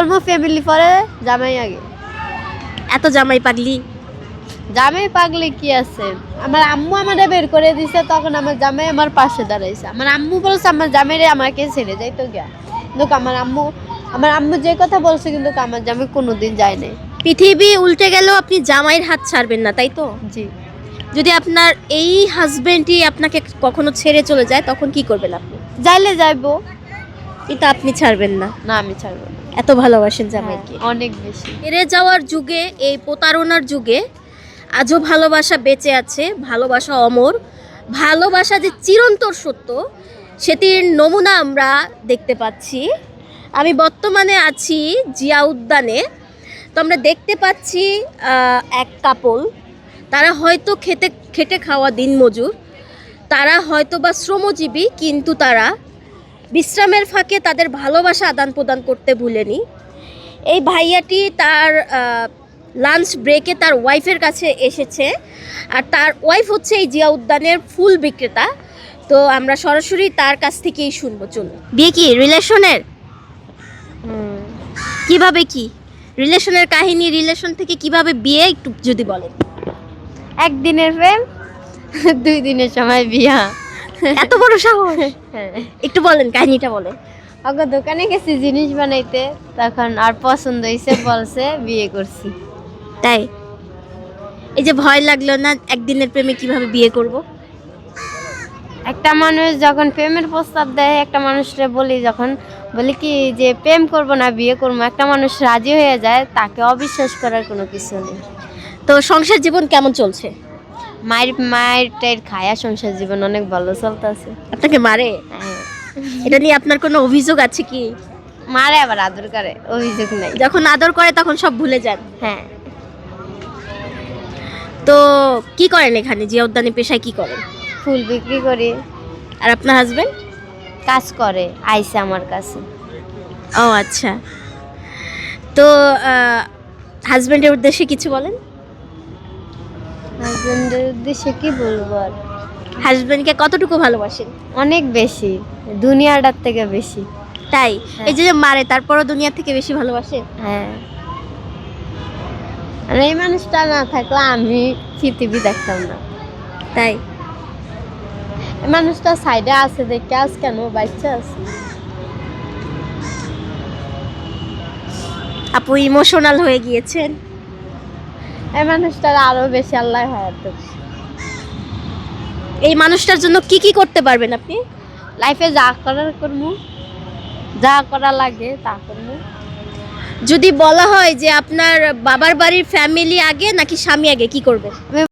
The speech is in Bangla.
করবো ফ্যামিলি পরে, জামাই আগে। এত জামাই পাগলি? জামাই পাগলি কি আছে, আমার আম্মু আমারে বের করে দিছে, তখন আমার জামাই আমার পাশে দাঁড়াইছে। আমার আম্মু বলছে আমার জামাইরে আমাকে ছেড়ে যাইতো গিয়া, কিন্তু আমার আম্মু যে কথা বলছে কিন্তু আমার জামাই কোনোদিন যায় নাই। পৃথিবী উল্টে গেলেও আপনি জামাইয়ের হাত ছাড়বেন না, তাই তো? জি। যদি আপনার এই হাজবেন্ডই আপনাকে কখনো ছেড়ে চলে যায় তখন কি করবেন আপনি? যাইলে যাইবো, কিন্তু আপনি ছাড়বেন না? না আমি ছাড়বো না। এত ভালোবাসেন জামাইকে? অনেক বেশি। হেরে যাওয়ার যুগে, এই প্রতারণার যুগে আজও ভালোবাসা বেঁচে আছে, ভালোবাসা অমর, ভালোবাসা যে চিরন্তর সত্য সেটির নমুনা আমরা দেখতে পাচ্ছি। আমি বর্তমানে আছি জিয়া উদ্যানে। তো আমরা দেখতে পাচ্ছি এক কাপল, তারা হয়তো খেটে খাওয়া দিনমজুর, তারা হয়তো বা শ্রমজীবী, কিন্তু তারা বিশ্রামের ফাঁকে তাদের ভালোবাসা আদান প্রদান করতে ভুলেনি। এই ভাইয়াটি তার লাঞ্চ ব্রেকে তার ওয়াইফের কাছে এসেছে, আর তার ওয়াইফ হচ্ছে এই জিয়া উদ্যানের ফুল বিক্রেতা। তো আমরা সরাসরি তার কাছ থেকেই শুনবো। চলুন। বিয়ে কি রিলেশনের? কিভাবে কি রিলেশনের কাহিনী, রিলেশন থেকে কিভাবে বিয়ে একটু যদি বলেন। একদিনের প্রেম, 2 দিনের সময় বিয়া। এত বড় সাহস! হ্যাঁ, একটু বলেন, কাহিনীটা বলেন। আগে দোকানে গেছি জিনিস বানাইতে, তখন আর পছন্দ হয়েছে, বলছে, বিয়ে করছি। তাই? এই যে ভয় লাগলো না একদিনের প্রেমে কিভাবে বিয়ে করব? একটা মানুষ যখন প্রেমের প্রস্তাব দেয়, একটা মানুষরে বলি কি যে প্রেম করব না বিয়ে করবো, একটা মানুষ রাজি হয়ে যায়, তাকে অবিশ্বাস করার কোনো কিছু নেই। তো সংসার জীবন কেমন চলছে? মায়ের টাইর খায়া সংসার জীবন অনেক ভালো চলতেছে। আপনাকে মারে? এটা নিয়ে আপনার কোনো অভিযোগ আছে কি? মারে আবার আদর করে, অভিযোগ নাই। যখন আদর করে তখন সব ভুলে যান? হ্যাঁ। তো কি করেন এখানে জিয়া উদ্যানে, পেশায় কি করেন? ফুল বিক্রি করি। আর আপনার হাজবেন্ড? কাজ করে, আইসে আমার কাছে। ও আচ্ছা। তো হাজবেন্ডের উদ্দেশ্যে কিছু বলেন। হাজবেন্ডের উদ্দেশ্যে কি বলবো আর, হাজবেন্ডকে কতটুকু ভালোবাসেন? অনেক বেশি, দুনিয়াটার থেকে বেশি। তাই? হ্যাঁ। এই যে মারে তারপরও দুনিয়া থেকে বেশি ভালোবাসেন? হ্যাঁ, আর এই মানুষটা না থাকলে আমি পৃথিবী দেখতাম না। তাই? এই মানুষটা সাইডে আছে দেখে আজ কেন বাচ্চা আছে। আপু ইমোশনাল হয়ে গিয়েছেন। এই মানুষটার আরো বেশি আল্লাহ হায়াত দেবে। এই মানুষটার জন্য কি কি করতে পারবেন আপনি? লাইফে যা করার করবো, যা করা লাগে তা করবো। যদি বলা হয় যে আপনার বাবার বাড়ির ফ্যামিলি আগে নাকি স্বামী আগে, কি করবেন?